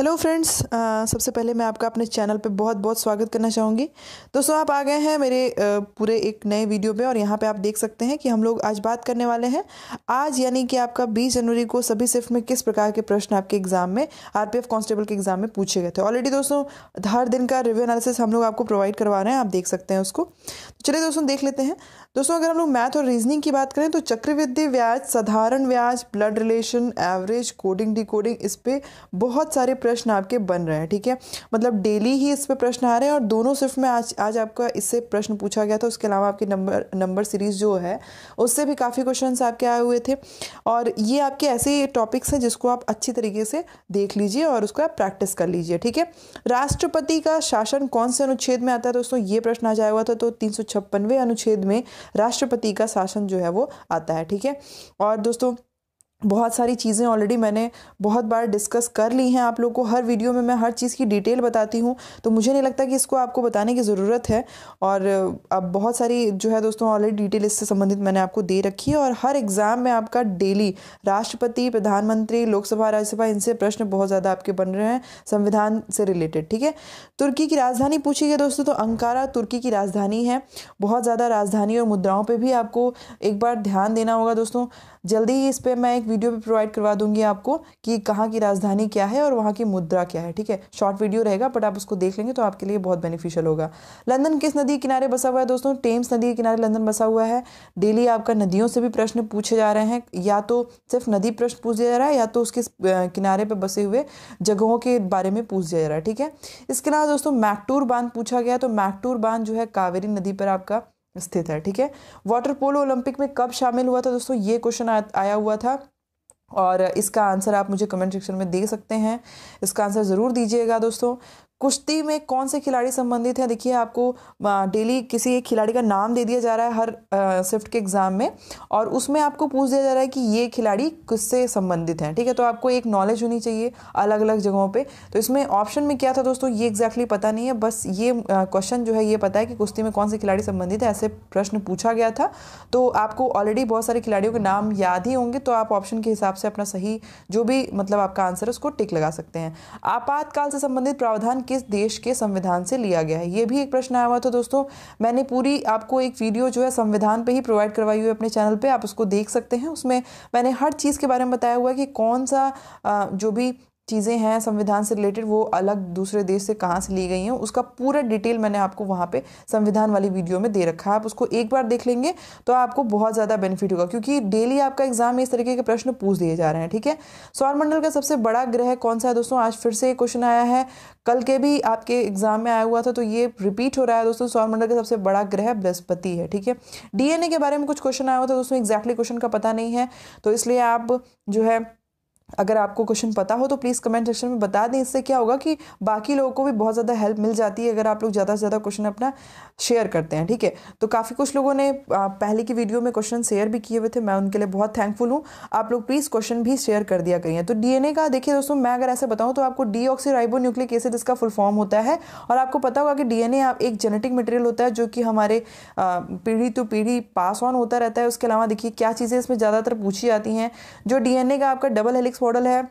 Hello friends, सबसे पहले मैं आपका अपने चैनल पे बहुत बहुत स्वागत करना चाहूँगी। दोस्तों, आप आ गए हैं मेरे पूरे एक नए वीडियो पे और यहाँ पे आप देख सकते हैं कि हम लोग आज बात करने वाले हैं आज यानी कि आपका 20 जनवरी को सभी शिफ्ट में किस प्रकार के प्रश्न आपके एग्जाम में आरपीएफ कांस्टेबल के एग्जाम में पूछे गए थे। ऑलरेडी दोस्तों हर दिन का रिव्यू एनालिसिस हम लोग आपको प्रोवाइड करवा रहे हैं, आप देख सकते हैं उसको। तो चलिए दोस्तों देख लेते हैं। दोस्तों, अगर हम लोग मैथ और रीजनिंग की बात करें तो चक्रवृद्धि ब्याज, साधारण ब्याज, blood relation, average, coding decoding, इस पे बहुत सारे प्रश्न आपके बन रहे हैं। ठीक है, मतलब डेली ही इस पे प्रश्न आ रहे हैं और दोनों शिफ्ट में आज आपका इससे प्रश्न पूछा गया था। उसके अलावा आपकी नंबर सीरीज जो है उससे भी काफ़ी क्वेश्चंस आपके आए हुए थे और ये आपके ऐसे टॉपिक्स हैं जिसको आप अच्छी तरीके से देख लीजिए और उसको आप प्रैक्टिस कर लीजिए। ठीक है, राष्ट्रपति का शासन कौन से अनुच्छेद में आता है दोस्तों, ये प्रश्न आ जाया हुआ था। तो 356वें अनुच्छेद में राष्ट्रपति का शासन जो है वो आता है। ठीक है, और दोस्तों बहुत सारी चीज़ें ऑलरेडी मैंने बहुत बार डिस्कस कर ली हैं आप लोग को। हर वीडियो में मैं हर चीज़ की डिटेल बताती हूँ, तो मुझे नहीं लगता कि इसको आपको बताने की ज़रूरत है। और अब बहुत सारी जो है दोस्तों ऑलरेडी डिटेल इससे संबंधित मैंने आपको दे रखी है और हर एग्ज़ाम में आपका डेली राष्ट्रपति, प्रधानमंत्री, लोकसभा, राज्यसभा, इनसे प्रश्न बहुत ज़्यादा आपके बन रहे हैं संविधान से रिलेटेड। ठीक है, तुर्की की राजधानी पूछी गई दोस्तों, तो अंकारा तुर्की की राजधानी है। बहुत ज़्यादा राजधानी और मुद्राओं पर भी आपको एक बार ध्यान देना होगा दोस्तों। जल्दी ही इस पर मैं एक वीडियो भी प्रोवाइड करवा दूंगी आपको कि कहाँ की राजधानी क्या है और वहाँ की मुद्रा क्या है। ठीक है, शॉर्ट वीडियो रहेगा बट आप उसको देख लेंगे तो आपके लिए बहुत बेनिफिशियल होगा। लंदन किस नदी के किनारे बसा हुआ है दोस्तों, टेम्स नदी के किनारे लंदन बसा हुआ है। डेली आपका नदियों से भी प्रश्न पूछे जा रहे हैं, या तो सिर्फ नदी प्रश्न पूछ दिया जा रहा है या तो उसके किनारे पर बसे हुए जगहों के बारे में पूछ दिया जा रहा है। ठीक है, इसके अलावा दोस्तों मैकटूर बांध पूछा गया, तो मैकटूर बांध जो है कावेरी नदी पर आपका स्थित है। ठीक है, वाटर पोलो ओलंपिक में कब शामिल हुआ था दोस्तों, ये क्वेश्चन आया हुआ था और इसका आंसर आप मुझे कमेंट सेक्शन में दे सकते हैं। इसका आंसर ज़रूर दीजिएगा दोस्तों। कुश्ती में कौन से खिलाड़ी संबंधित हैं, देखिए आपको डेली किसी एक खिलाड़ी का नाम दे दिया जा रहा है हर शिफ्ट के एग्जाम में और उसमें आपको पूछ दिया जा रहा है कि ये खिलाड़ी किससे संबंधित हैं। ठीक है, तो आपको एक नॉलेज होनी चाहिए अलग अलग जगहों पे। तो इसमें ऑप्शन में क्या था दोस्तों ये एग्जैक्टली पता नहीं है, बस ये क्वेश्चन जो है ये पता है कि कुश्ती में कौन से खिलाड़ी संबंधित है, ऐसे प्रश्न पूछा गया था। तो आपको ऑलरेडी बहुत सारे खिलाड़ियों के नाम याद ही होंगे, तो आप ऑप्शन के हिसाब से अपना सही जो भी मतलब आपका आंसर है उसको टिक लगा सकते हैं। आपातकाल से संबंधित प्रावधान किस देश के संविधान से लिया गया है, ये भी एक प्रश्न आया हुआ था दोस्तों। मैंने पूरी आपको एक वीडियो जो है संविधान पे ही प्रोवाइड करवाई हुई है अपने चैनल पे, आप उसको देख सकते हैं। उसमें मैंने हर चीज़ के बारे में बताया हुआ है कि कौन सा जो भी चीज़ें हैं संविधान से रिलेटेड वो अलग दूसरे देश से कहाँ से ली गई हैं, उसका पूरा डिटेल मैंने आपको वहाँ पे संविधान वाली वीडियो में दे रखा है। आप उसको एक बार देख लेंगे तो आपको बहुत ज़्यादा बेनिफिट होगा, क्योंकि डेली आपका एग्जाम में इस तरीके के प्रश्न पूछ दिए जा रहे हैं। ठीक है, सौरमंडल का सबसे बड़ा ग्रह कौन सा है दोस्तों, आज फिर से क्वेश्चन आया है, कल के भी आपके एग्जाम में आया हुआ था तो ये रिपीट हो रहा है दोस्तों। सौरमंडल का सबसे बड़ा ग्रह बृहस्पति है। ठीक है, डीएनए के बारे में कुछ क्वेश्चन आया हुआ था दोस्तों, एग्जैक्टली क्वेश्चन का पता नहीं है, तो इसलिए आप जो है अगर आपको क्वेश्चन पता हो तो प्लीज़ कमेंट सेक्शन में बता दें। इससे क्या होगा कि बाकी लोगों को भी बहुत ज़्यादा हेल्प मिल जाती है अगर आप लोग ज़्यादा से ज़्यादा क्वेश्चन अपना शेयर करते हैं। ठीक है, तो काफ़ी कुछ लोगों ने पहले की वीडियो में क्वेश्चन शेयर भी किए हुए थे, मैं उनके लिए बहुत थैंकफुल हूँ। आप लोग प्लीज़ क्वेश्चन भी शेयर कर दिया करिए। तो डीएनए का देखिए दोस्तों, मैं अगर ऐसे बताऊँ तो आपको डीऑक्सीराइबोन्यूक्लिक एसिड इसका फुल फॉर्म होता है और आपको पता होगा कि डीएनए एक जेनेटिक मटेरियल होता है जो कि हमारे पीढ़ी टू पीढ़ी पास ऑन होता रहता है। उसके अलावा देखिए क्या चीज़ें इसमें ज़्यादातर पूछी जाती हैं, जो डीएनए का आपका डबल हेलिक्स मॉडल है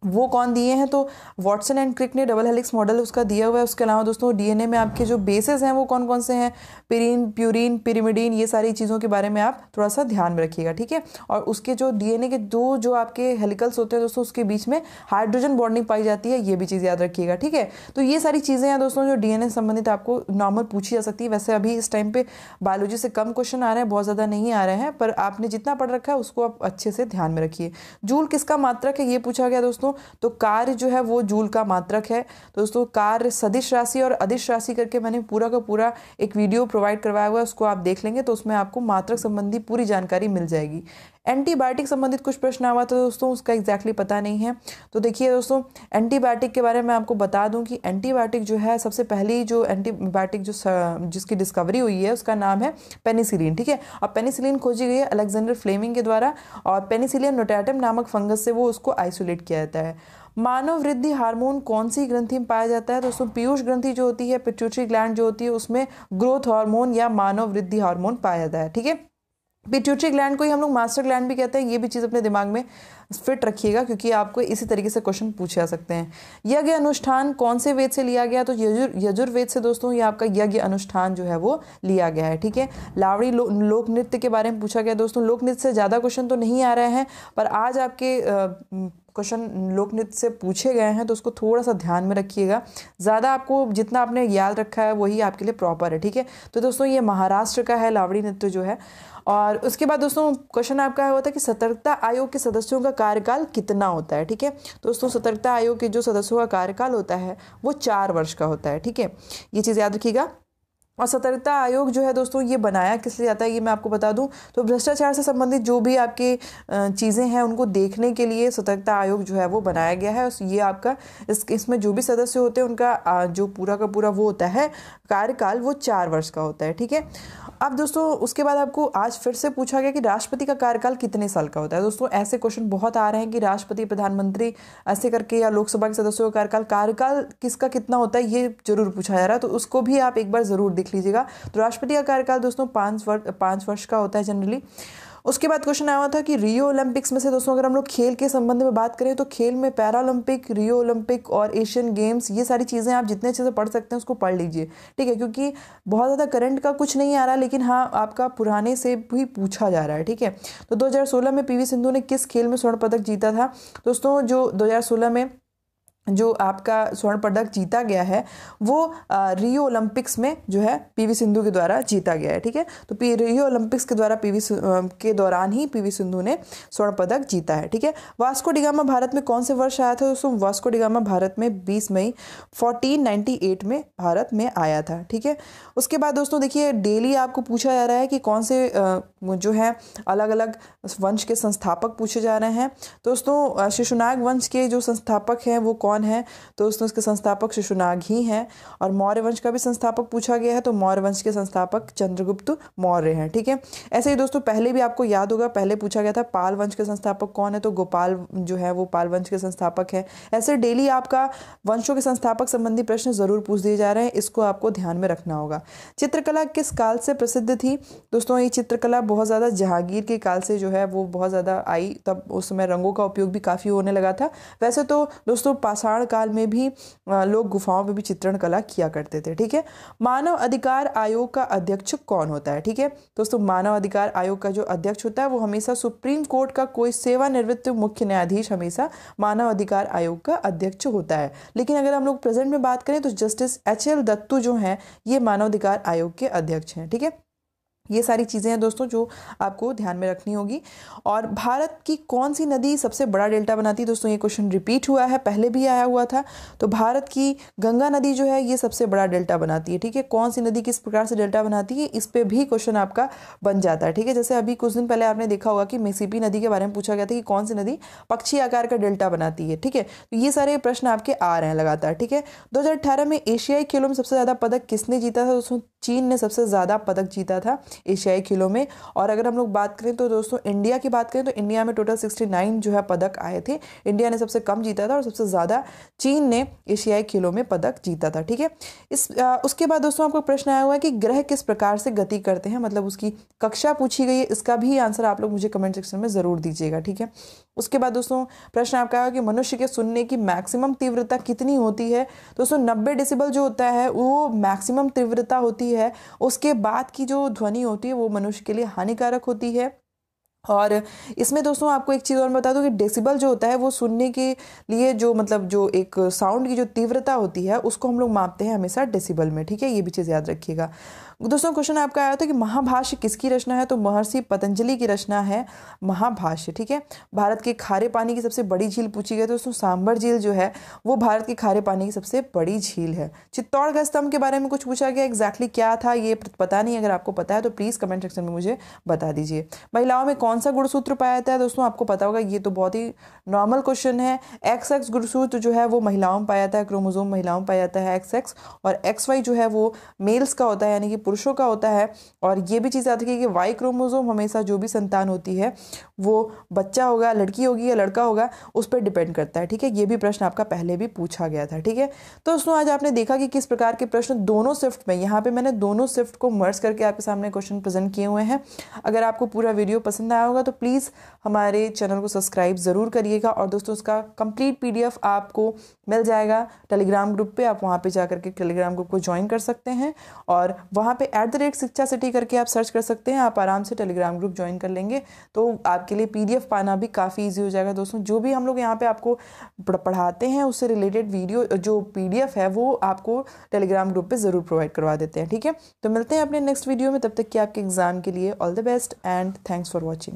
वो कौन दिए हैं, तो वॉटसन एंड क्रिक ने डबल हेलिक्स मॉडल उसका दिया हुआ है। उसके अलावा दोस्तों डीएनए में आपके जो बेसेस हैं वो कौन कौन से हैं, पिरीन, प्यूरिन, पिरिमिडीन, ये सारी चीज़ों के बारे में आप थोड़ा सा ध्यान में रखिएगा। ठीक है, और उसके जो डीएनए के दो जो आपके हेलिकल्स होते हैं दोस्तों उसके बीच में हाइड्रोजन बॉन्डिंग पाई जाती है, ये भी चीज़ याद रखिएगा। ठीक है, तो ये सारी चीज़ें हैं दोस्तों जो डीएनए संबंधित आपको नॉर्मल पूछी जा सकती है। वैसे अभी इस टाइम पे बायोलॉजी से कम क्वेश्चन आ रहे हैं, बहुत ज़्यादा नहीं आ रहे हैं, पर आपने जितना पढ़ रखा है उसको आप अच्छे से ध्यान में रखिए। जूल किसका मात्रक है ये पूछा गया दोस्तों, तो कार्य जो है वो जूल का मात्रक है दोस्तों। कार्य सदिश राशि और अदिश राशि करके मैंने पूरा का पूरा एक वीडियो प्रोवाइड करवाया हुआ है, उसको आप देख लेंगे तो उसमें आपको मात्रक संबंधी पूरी जानकारी मिल जाएगी। एंटीबायोटिक संबंधित कुछ प्रश्न आया था दोस्तों, उसका एग्जैक्टली पता नहीं है। तो देखिए दोस्तों एंटीबायोटिक के बारे में आपको बता दूं कि एंटीबायोटिक जो है सबसे पहली जो एंटीबायोटिक जिसकी डिस्कवरी हुई है उसका नाम है पेनिसिलिन। ठीक है, और पेनिसिलिन खोजी गई है अलेक्जेंडर फ्लेमिंग के द्वारा और पेनिसिलियम नोटाटम नामक फंगस से वो उसको आइसोलेट किया जाता है। मानव वृद्धि हार्मोन कौन सी ग्रंथि में पाया जाता है दोस्तों, पीयूष ग्रंथि जो होती है, पिट्यूटरी ग्लैंड जो होती है उसमें ग्रोथ हार्मोन या मानव वृद्धि हार्मोन पाया जाता है। ठीक है, पिट्यूटरी ग्लैंड को ही हम लोग मास्टर ग्लैंड भी कहते हैं। ये भी चीज़ अपने दिमाग में फिट रखिएगा, क्योंकि आपको इसी तरीके से क्वेश्चन पूछे जा सकते हैं। यज्ञ अनुष्ठान कौन से वेद से लिया गया? तो यजुर्वेद से दोस्तों ये आपका यज्ञ अनुष्ठान जो है वो लिया गया है। ठीक है, लावड़ी लोक नृत्य के बारे में पूछा गया दोस्तों। लोक नृत्य से ज़्यादा क्वेश्चन तो नहीं आ रहे हैं, पर आज आपके क्वेश्चन लोक नृत्य से पूछे गए हैं, तो उसको थोड़ा सा ध्यान में रखिएगा। ज़्यादा आपको जितना आपने याद रखा है वही आपके लिए प्रॉपर है। ठीक है, तो दोस्तों ये महाराष्ट्र का है लावड़ी नृत्य जो है। और उसके बाद दोस्तों क्वेश्चन आपका होता है कि सतर्कता आयोग के सदस्यों का कार्यकाल कितना होता है? ठीक है दोस्तों, सतर्कता आयोग के जो सदस्यों का कार्यकाल होता है वो 4 वर्ष का होता है। ठीक है, ये चीज़ याद रखिएगा। और सतर्कता आयोग जो है दोस्तों ये बनाया किस लिए जाता है ये मैं आपको बता दूं। तो भ्रष्टाचार से संबंधित जो भी आपके चीज़ें हैं उनको देखने के लिए सतर्कता आयोग जो है वो बनाया गया है। ये आपका इसमें जो भी सदस्य होते हैं उनका जो पूरा का पूरा वो होता है कार्यकाल, वो 4 वर्ष का होता है। ठीक है, अब दोस्तों उसके बाद आपको आज फिर से पूछा गया कि राष्ट्रपति का कार्यकाल कितने साल का होता है। दोस्तों ऐसे क्वेश्चन बहुत आ रहे हैं कि राष्ट्रपति, प्रधानमंत्री ऐसे करके, या लोकसभा के सदस्यों का कार्यकाल किसका कितना होता है ये जरूर पूछा जा रहा है, तो उसको भी आप एक बार जरूर देख लीजिएगा। तो राष्ट्रपति का कार्यकाल दोस्तों 5 वर्ष का होता है जनरली। उसके बाद क्वेश्चन आया था कि रियो ओलंपिक्स में से दोस्तों अगर हम लोग खेल के संबंध में बात करें तो खेल में पैरा ओलंपिक, रियो ओलंपिक और एशियन गेम्स, ये सारी चीज़ें आप जितने अच्छे से पढ़ सकते हैं उसको पढ़ लीजिए। ठीक है, क्योंकि बहुत ज़्यादा करंट का कुछ नहीं आ रहा, लेकिन हाँ आपका पुराने से भी पूछा जा रहा है। ठीक है, तो 2016 में पीवी सिंधु ने किस खेल में स्वर्ण पदक जीता था? दोस्तों जो 2016 में जो आपका स्वर्ण पदक जीता गया है वो रियो ओलंपिक्स में जो है पीवी सिंधु के द्वारा जीता गया है। ठीक है, तो रियो ओलंपिक्स के द्वारा के दौरान ही पीवी सिंधु ने स्वर्ण पदक जीता है। ठीक है, वास्को डिगामा भारत में कौन से वर्ष आया था? दोस्तों वास्को डिगामा भारत में 20 मई 1498 में भारत में आया था। ठीक है, उसके बाद दोस्तों देखिए डेली आपको पूछा जा रहा है कि कौन से जो है अलग अलग वंश के संस्थापक पूछे जा रहे हैं। दोस्तों शिशुनाग वंश के जो संस्थापक हैं वो कौन है? तो दोस्तों इसके संस्थापक शिशुनाग ही हैं। और मौर्य वंश का भी संस्थापक पूछा गया है, तो मौर्य वंश के संस्थापक चंद्रगुप्त मौर्य हैं। ठीक है, ऐसे ही दोस्तों पहले भी आपको याद होगा, पहले पूछा गया था पाल वंश के संस्थापक कौन है? तो गोपाल जो है वो पाल वंश के संस्थापक है। ऐसे डेली आपका वंशों के संस्थापक संबंधी प्रश्न जरूर पूछ दिए जा रहे हैं, इसको आपको ध्यान में रखना होगा। चित्रकला किस काल से प्रसिद्ध थी? दोस्तों ये चित्रकला बहुत ज़्यादा जहांगीर के काल से जो है वो बहुत ज़्यादा आई, तब उस समय रंगों का उपयोग भी काफ़ी होने लगा था। वैसे तो दोस्तों पाषाण काल में भी लोग गुफाओं में भी चित्रण कला किया करते थे। ठीक है, मानव अधिकार आयोग का अध्यक्ष कौन होता है? ठीक है दोस्तों, मानव अधिकार आयोग का जो अध्यक्ष होता है वो हमेशा सुप्रीम कोर्ट का कोई सेवानिवृत्त मुख्य न्यायाधीश हमेशा मानव अधिकार आयोग का अध्यक्ष होता है। लेकिन अगर हम लोग प्रेजेंट में बात करें तो जस्टिस HL दत्तू जो हैं ये मानव अधिकार आयोग के अध्यक्ष हैं। ठीक है, ये सारी चीज़ें हैं दोस्तों जो आपको ध्यान में रखनी होगी। और भारत की कौन सी नदी सबसे बड़ा डेल्टा बनाती है? दोस्तों ये क्वेश्चन रिपीट हुआ है, पहले भी आया हुआ था। तो भारत की गंगा नदी जो है ये सबसे बड़ा डेल्टा बनाती है। ठीक है, कौन सी नदी किस प्रकार से डेल्टा बनाती है इस पे भी क्वेश्चन आपका बन जाता है। ठीक है, जैसे अभी कुछ दिन पहले आपने देखा होगा कि मिसिसिपी नदी के बारे में पूछा गया था कि कौन सी नदी पक्षी आकार का डेल्टा बनाती है। ठीक है, तो ये सारे प्रश्न आपके आ रहे हैं लगातार। ठीक है, 2018 में एशियाई खेलों में सबसे ज़्यादा पदक किसने जीता था? दोस्तों चीन ने सबसे ज़्यादा पदक जीता था एशियाई खेलों में। और अगर हम लोग बात करें तो दोस्तों इंडिया की बात करें तो इंडिया में टोटल 69 जो है पदक आए थे। इंडिया ने सबसे कम जीता था और सबसे ज़्यादा चीन ने एशियाई खेलों में पदक जीता था। ठीक है, उसके बाद दोस्तों आपको प्रश्न आया हुआ है कि ग्रह किस प्रकार से गति करते हैं, मतलब उसकी कक्षा पूछी गई है। इसका भी आंसर आप लोग मुझे कमेंट सेक्शन में ज़रूर दीजिएगा। ठीक है, उसके बाद दोस्तों प्रश्न आपका है कि मनुष्य के सुनने की मैक्सिमम तीव्रता कितनी होती है? दोस्तों 90 डेसिबल जो होता है वो मैक्सिमम तीव्रता होती है। उसके बाद की जो ध्वनि होती है वो मनुष्य के लिए हानिकारक होती है। और इसमें दोस्तों आपको एक चीज़ और बता दूं कि डेसिबल जो होता है वो सुनने के लिए जो मतलब जो एक साउंड की जो तीव्रता होती है उसको हम लोग मापते हैं हमेशा डेसिबल में। ठीक है, ये भी चीज़ याद रखिएगा। दोस्तों क्वेश्चन आपका आया था कि महाभाष्य किसकी रचना है? तो महर्षि पतंजलि की रचना है महाभाष्य। ठीक है, भारत के खारे पानी की सबसे बड़ी झील पूछी गई। दोस्तों सांबर झील जो है वो भारत के खारे पानी की सबसे बड़ी झील है। चित्तौड़गढ़ स्तंभ के बारे में कुछ पूछा गया, एग्जैक्टली क्या था ये पता नहीं। अगर आपको पता है तो प्लीज़ कमेंट सेक्शन में मुझे बता दीजिए। महिलाओं में कौन सा गुणसूत्र पाया जाता है? दोस्तों आपको पता होगा, ये तो बहुत ही नॉर्मल क्वेश्चन है। XX गुणसूत्र जो है वो महिलाओं में पाया जाता है, क्रोमोसोम महिलाओं में पाया जाता है XX। और XY जो है वो मेल्स का होता है, यानी कि पुरुषों का होता है। और ये भी चीज़ याद रखिए कि वाई क्रोमोसोम हमेशा जो भी संतान होती है वो बच्चा होगा, लड़की होगी या लड़का होगा, उस पर डिपेंड करता है। ठीक है, ये भी प्रश्न आपका पहले भी पूछा गया था। ठीक है, तो दोस्तों आज आपने देखा कि किस प्रकार के प्रश्न दोनों शिफ्ट में, यहाँ पे मैंने दोनों शिफ्ट को मर्ज करके आपके सामने क्वेश्चन प्रेजेंट किए हुए हैं। अगर आपको पूरा वीडियो पसंद आया होगा तो प्लीज़ हमारे चैनल को सब्सक्राइब ज़रूर करिएगा। और दोस्तों उसका कंप्लीट PDF आपको मिल जाएगा टेलीग्राम ग्रुप पे, आप वहाँ पे जाकर के टेलीग्राम ग्रुप को ज्वाइन कर सकते हैं और वहाँ पे @शिक्षा सिटी करके आप सर्च कर सकते हैं। आप आराम से टेलीग्राम ग्रुप ज्वाइन कर लेंगे तो आपके लिए PDF पाना भी काफ़ी ईजी हो जाएगा। दोस्तों जो भी हम लोग यहाँ पे आपको पढ़ाते हैं उससे रिलेटेड वीडियो जो PDF है वो आपको टेलीग्राम ग्रुप पे ज़रूर प्रोवाइड करवा देते हैं। ठीक है, तो मिलते हैं अपने नेक्स्ट वीडियो में, तब तक कि आपके एग्जाम के लिए all the best and thanks for watching.